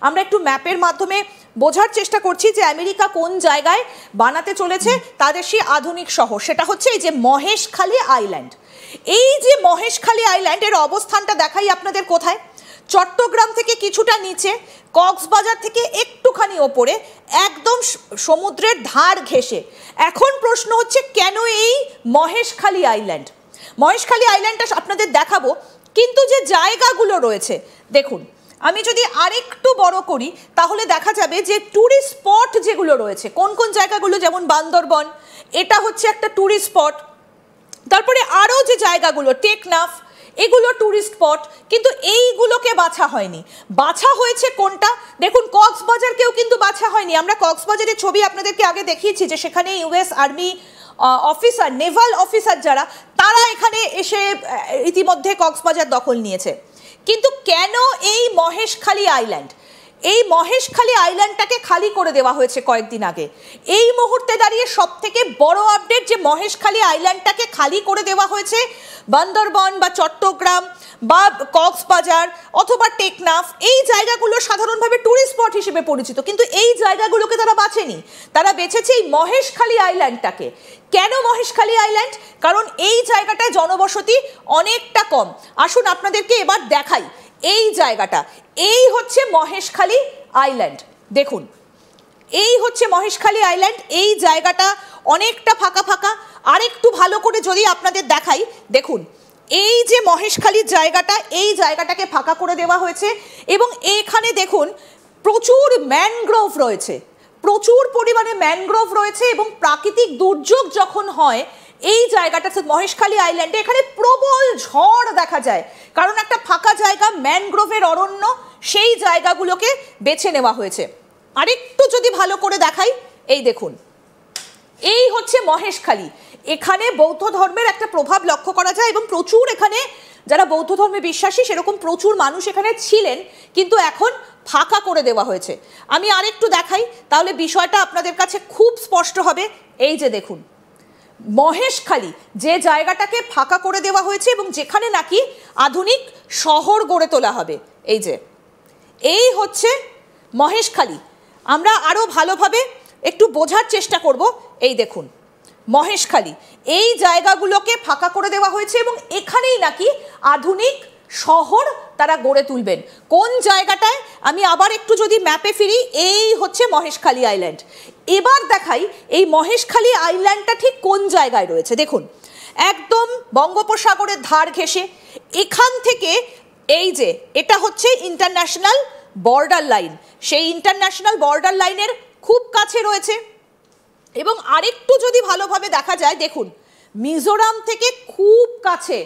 আমরা একটু ম্যাপের মাধ্যমে বোঝার চেষ্টা করছি যে আমেরিকা কোন জায়গায় বানাতে চলেছে তাদের সেই আধুনিক শহর। সেটা হচ্ছে এই যে মহেশখালী আইল্যান্ড। এই যে মহেশখালী আইল্যান্ড, এর অবস্থানটা দেখাই আপনাদের কোথায়, চট্টগ্রাম থেকে কিছুটা নিচে, কক্সবাজার থেকে একটুখানি ওপরে, একদম সমুদ্রের ধার ঘেঁষে। এখন প্রশ্ন হচ্ছে কেন এই মহেশখালী আইল্যান্ড? মহেশখালী আইল্যান্ডটা আপনাদের দেখাবো, কিন্তু যে জায়গাগুলো রয়েছে দেখুন, আমি যদি আরেকটু বড় করি তাহলে দেখা যাবে যে ট্যুরিস্ট স্পট যেগুলো রয়েছে, কোন কোন জায়গাগুলো, যেমন বান্দরবন, এটা হচ্ছে একটা ট্যুরিস্ট স্পট। তারপরে আরও যে জায়গাগুলো, টেকনাফ, এগুলো ট্যুরিস্ট স্পট, কিন্তু এইগুলোকে বাছা হয়নি। বাছা হয়েছে কোনটা দেখুন, কক্সবাজারকেও কিন্তু বাছা হয়নি। আমরা কক্সবাজারের ছবি আপনাদেরকে আগে দেখিয়েছি যে সেখানে US army officer, Naval officer যারা, তারা এখানে এসে ইতিমধ্যে কক্সবাজার দখল নিয়েছে। কিন্তু কেন এই মহেশখালী আইল্যান্ড? এই মহেশখালী আইল্যান্ডটাকে খালি করে দেওয়া হয়েছে কয়েকদিন আগে। এই মুহূর্তে দাঁড়িয়ে সব থেকে বড় আপডেট যে মহেশখালী আইল্যান্ডটাকে খালি করে দেওয়া হয়েছে বান্দরবন বা চট্টগ্রাম বা কক্সবাজার অথবা টেকনাফ, এই জায়গাগুলো সাধারণভাবে ট্যুরিস্ট স্পট হিসেবে পরিচিত, কিন্তু এই জায়গাগুলোকে তারা বাছেনি, তারা বেছেছে এই মহেশখালী আইল্যান্ডটাকে। কেন মহেশখালী আইল্যান্ড? কারণ এই জায়গাটায় জনবসতি অনেকটা কম। আসুন আপনাদেরকে এবার দেখাই এই জায়গাটা। এই হচ্ছে মহেশখালী আইল্যান্ড, দেখুন এই হচ্ছে মহেশখালী আইল্যান্ড। এই জায়গাটা অনেকটা ফাঁকা ফাঁকা। আরেকটু ভালো করে যদি আপনাদের দেখাই, দেখুন এই যে মহেশখালীর জায়গাটা, এই জায়গাটাকে ফাঁকা করে দেওয়া হয়েছে এবং এখানে দেখুন প্রচুর ম্যানগ্রোভ রয়েছে, প্রচুর পরিমাণে ম্যানগ্রোভ রয়েছে। এবং প্রাকৃতিক দুর্যোগ যখন হয় এই জায়গাটা, মহেশখালী আইল্যান্ডে, এখানে প্রবল ঝড় দেখা যায়, কারণ একটা ফাঁকা জায়গা, ম্যানগ্রোভের অরণ্য, সেই জায়গাগুলোকে বেছে নেওয়া হয়েছে। আরেকটু যদি ভালো করে দেখাই, এই দেখুন এই হচ্ছে মহেশখালী। এখানে বৌদ্ধ ধর্মের একটা প্রভাব লক্ষ্য করা যায় এবং প্রচুর এখানে যারা বৌদ্ধ ধর্মে বিশ্বাসী সেরকম প্রচুর মানুষ এখানে ছিলেন, কিন্তু এখন ফাঁকা করে দেওয়া হয়েছে। আমি আরেকটু দেখাই, তাহলে বিষয়টা আপনাদের কাছে খুব স্পষ্ট হবে। এই যে দেখুন মহেশখালী, যে জায়গাটাকে ফাঁকা করে দেওয়া হয়েছে এবং যেখানে নাকি আধুনিক শহর গড়ে তোলা হবে, এই যে এই হচ্ছে মহেশখালী। আমরা আরও ভালোভাবে একটু বোঝার চেষ্টা করব। এই দেখুন মহেশখালী, এই জায়গাগুলোকে ফাঁকা করে দেওয়া হয়েছে এবং এখানেই নাকি আধুনিক শহর তারা গড়ে তুলবেন। কোন জায়গাটায়, আমি আবার একটু যদি ম্যাপে ফিরি, এই হচ্ছে মহেশখালী আইল্যান্ড। এবার দেখাই এই মহেশখালী আইল্যান্ডটা ঠিক কোন জায়গায় রয়েছে। দেখুন একদম বঙ্গোপসাগরের ধার ঘেঁষে, এখান থেকে এই যে এটা হচ্ছে ইন্টারন্যাশনাল বর্ডার লাইন, সেই ইন্টারন্যাশনাল বর্ডার লাইনের খুব কাছে রয়েছে। এবং আরেকটু যদি ভালোভাবে দেখা যায়, দেখুন মিজোরাম থেকে খুব কাছে,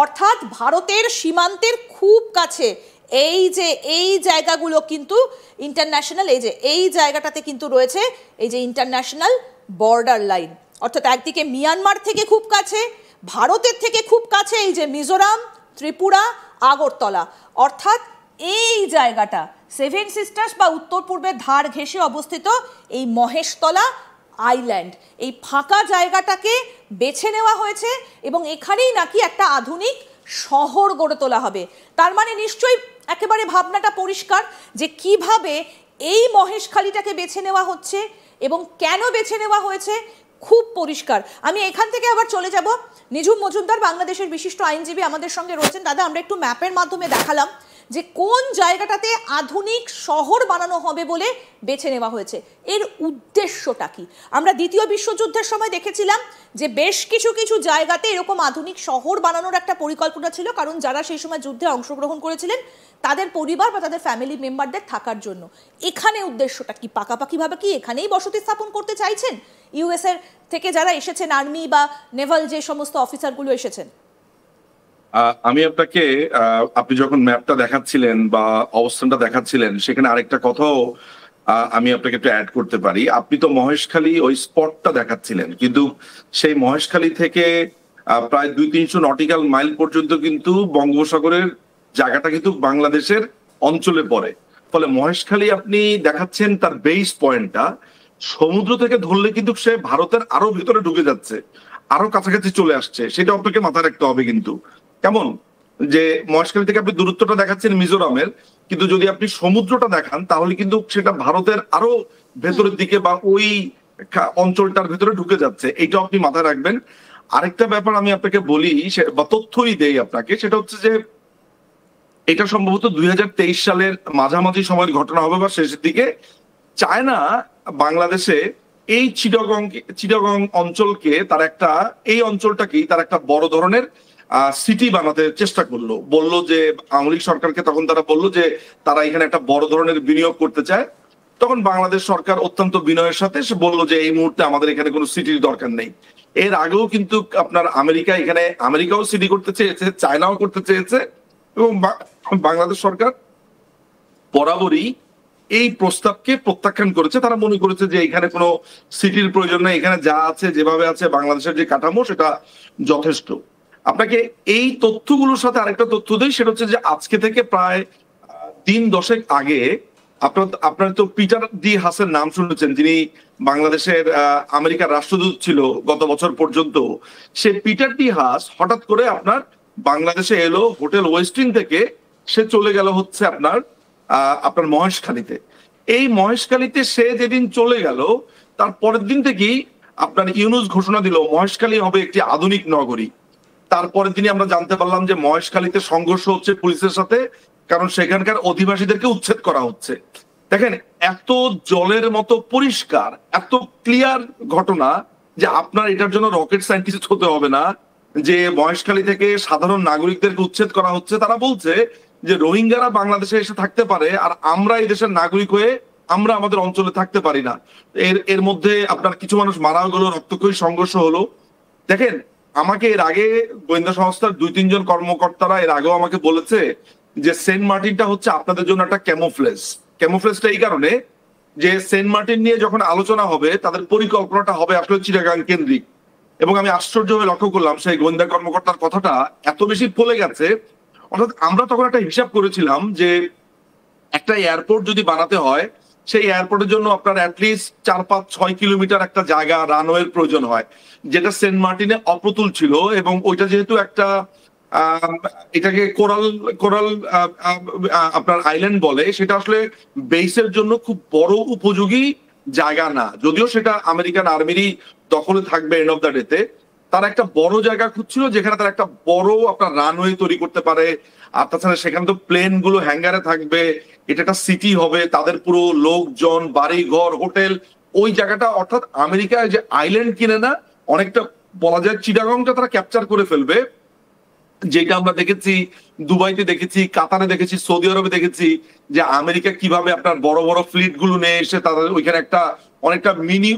অর্থাৎ ভারতের সীমান্তের খুব কাছে এই যে এই জায়গাগুলো কিন্তু ইন্টারন্যাশনাল, এই যে এই জায়গাটাতে কিন্তু রয়েছে এই যে ইন্টারন্যাশনাল বর্ডার লাইন, অর্থাৎ একদিকে মিয়ানমার থেকে খুব কাছে, ভারতের থেকে খুব কাছে এই যে মিজোরাম, ত্রিপুরা, আগরতলা, অর্থাৎ এই জায়গাটা সেভেন সিস্টার্স বা উত্তর পূর্বের ধার ঘেঁষে অবস্থিত এই মহেশতলা আইল্যান্ড। এই ফাঁকা জায়গাটাকে বেছে নেওয়া হয়েছে এবং এখানেই নাকি একটা আধুনিক শহর গড়ে তোলা হবে। তার মানে নিশ্চয়ই একেবারে ভাবনাটা পরিষ্কার যে কিভাবে এই মহেশখালীটাকে বেছে নেওয়া হচ্ছে এবং কেন বেছে নেওয়া হয়েছে, খুব পরিষ্কার। আমি এখান থেকে আবার চলে যাব, নিঝুম মজুমদার বাংলাদেশের বিশিষ্ট আইনজীবী আমাদের সঙ্গে রয়েছেন। দাদা, আমরা একটু ম্যাপের মাধ্যমে দেখালাম যে কোন জায়গাটাতে আধুনিক শহর বানানো হবে বলে বেছে নেওয়া হয়েছে, এর উদ্দেশ্যটা কি। আমরা দ্বিতীয় বিশ্বযুদ্ধের সময় দেখেছিলাম যে বেশ কিছু কিছু জায়গাতে এরকম আধুনিক শহর বানানোর একটা পরিকল্পনা ছিল, কারণ যারা সেই সময় যুদ্ধে অংশগ্রহণ করেছিলেন তাদের পরিবার বা তাদের ফ্যামিলি মেম্বারদের থাকার জন্য। এখানে উদ্দেশ্যটা কি, পাকাপাকিভাবে কি এখানেই বসতি স্থাপন করতে চাইছেন ইউএসএর থেকে যারা এসেছেন, আর্মি বা নেভাল যে সমস্ত অফিসারগুলো এসেছেন? আমি আপনাকে, আপনি যখন ম্যাপটা দেখাচ্ছিলেন বা অবস্থানটা দেখাচ্ছিলেন, সেখানে আরেকটা কথাও আমি আপনাকে একটু অ্যাড করতে পারি। আপনি তো মহেশখালী ওই স্পটটা দেখাচ্ছিলেন, কিন্তু সেই মহেশখালী থেকে প্রায় 200-300 নটিক্যাল মাইল পর্যন্ত কিন্তু বঙ্গোপসাগরের জায়গাটা কিন্তু বাংলাদেশের অঞ্চলে পড়ে। ফলে মহেশখালী আপনি দেখাচ্ছেন তার বেস পয়েন্টটা সমুদ্র থেকে ধরলে কিন্তু সে ভারতের আরো ভিতরে ঢুকে যাচ্ছে, আরো কাছাকাছি চলে আসছে, সেটা আপনাকে মাথায় রাখতে হবে। কিন্তু কেমন যে মহেশখালী থেকে আপনি দূরত্বটা দেখাচ্ছেন মিজোরামের, কিন্তু যদি আপনি সমুদ্রটা দেখান তাহলে কিন্তু সেটা ভারতের আরো ভেতরের দিকে বা ওই অঞ্চলটার ভেতরে ঢুকে যাচ্ছে। এইটা আপনি মাথায় রাখবেন। আরেকটা ব্যাপার আমি আপনাকে বলি বা তথ্যই দেই আপনাকে, সেটা হচ্ছে যে এটা সম্ভবত 2023 সালের মাঝামাঝি সময়ের ঘটনা হবে বা শেষের দিকে। চায়না বাংলাদেশে এই চিটাগং অঞ্চলকে তার একটা, এই অঞ্চলটাকেই তার একটা বড় ধরনের সিটি বানাতে চেষ্টা করলো। বলল যে আওয়ামী লীগ সরকারকে তখন তারা বললো যে তারা এখানে একটা বড় ধরনের বিনিয়োগ করতে চায়। তখন বাংলাদেশ সরকার অত্যন্ত বিনয়ের সাথে সে বললো যে এই মুহূর্তে আমাদের এখানে কোনো সিটির দরকার নেই। এর আগেও কিন্তু আপনার আমেরিকাও সিটি করতে চেয়েছে, চায়নাও করতে চেয়েছে, এবং বাংলাদেশ সরকার বরাবরই এই প্রস্তাবকে প্রত্যাখ্যান করেছে। তারা মনে করেছে যে এখানে কোনো সিটির প্রয়োজন নেই, এখানে যা আছে যেভাবে আছে বাংলাদেশের যে কাঠামো সেটা যথেষ্ট। আপনাকে এই তথ্যগুলোর সাথে আরেকটা তথ্য দিই, সেটা হচ্ছে যে আজকে থেকে প্রায় দিন দশেক আগে আপনার তো পিটার ডি হাসের নাম শুনেছেন, যিনি বাংলাদেশের আমেরিকার রাষ্ট্রদূত ছিল গত বছর পর্যন্ত। সে পিটার ডি হাস হঠাৎ করে আপনার বাংলাদেশে এলো হোটেল ওয়েস্টিন থেকে, সে চলে গেল হচ্ছে আপনার মহেশখালীতে। এই মহেশখালীতে সে যেদিন চলে গেল তার পরের দিন থেকেই আপনার ইউনূস ঘোষণা দিল মহেশখালী হবে একটি আধুনিক নগরী। তারপরের দিনই আমরা জানতে পারলাম যে মহেশখালীতে সংঘর্ষ হচ্ছে পুলিশের সাথে, কারণ সেখানকার অধিবাসীদেরকে উচ্ছেদ করা হচ্ছে। দেখেন, এত জলের মতো পরিষ্কার, এত ক্লিয়ার ঘটনা যে আপনার এটার জন্য রকেট সায়েন্টিস্ট হতে হবে না যে মহেশখালী থেকে সাধারণ নাগরিকদেরকে উচ্ছেদ করা হচ্ছে। তারা বলছে যে রোহিঙ্গারা বাংলাদেশে এসে থাকতে পারে, আর আমরা এই দেশের নাগরিক হয়ে আমরা আমাদের অঞ্চলে থাকতে পারি না। এর মধ্যে আপনার কিছু মানুষ মারাও গেল, রক্তক্ষয়ী সংঘর্ষ হলো। দেখেন, আমাকে এর আগে গোয়েন্দা সংস্থার 2-3 জন কর্মকর্তারা এর আগেও আমাকে বলেছে যে সেন্ট মার্টিনটা হচ্ছে আপনাদের জন্য একটা ক্যামোফ্লেজটা এই কারণে যে সেন্ট মার্টিন নিয়ে যখন আলোচনা হবে তাদের পরিকল্পনাটা হবে আসলে চিটাগাং কেন্দ্রিক। এবং আমি আশ্চর্য হয়ে লক্ষ্য করলাম সেই গোয়েন্দা কর্মকর্তার কথাটা এত বেশি ফলে গেছে। অর্থাৎ আমরা তখন একটা হিসাব করেছিলাম যে একটা এয়ারপোর্ট যদি বানাতে হয়, সেই এয়ারপোর্টের জন্য আপনার অ্যাটলিস্ট 4-5-6 কিলোমিটার একটা জায়গা রানওয়ের প্রয়োজন হয়, যেটা সেন্ট মার্টিনে অপ্রতুল ছিল। এবং ওইটা যেহেতু একটা এটাকে কোরাল কোরাল আপনার আইল্যান্ড বলে, সেটা আসলে বেসের জন্য খুব বড় উপযোগী জায়গা না। যদিও সেটা আমেরিকান আর্মিরই দখলে থাকবে এন্ড অফ দ্য ডেতে, তারা একটা বড় জায়গা খুঁজছিল যেখানে তারা একটা বড় আপনার রানওয়ে তৈরি করতে পারে। আর তাছাড়া সেখানে তো প্লেন গুলো হ্যাঙ্গারে থাকবে, এটা একটা সিটি হবে, তাদের পুরো লোকজন, বাড়ি ঘর, হোটেল, ওই জায়গাটা। অর্থাৎ আমেরিকা যে আইল্যান্ড কিনে না, অনেকটা বলা যায় চিটাগংটা তারা ক্যাপচার করে ফেলবে। যেটা আমরা দেখেছি দুবাইতে, দেখেছি কাতারে, দেখেছি সৌদি আরবে, দেখেছি যে আমেরিকা কিভাবে আপনার বড় বড় ফ্লিট গুলো নিয়ে এসে তাদের ওইখানে একটা অনেকটা মিনি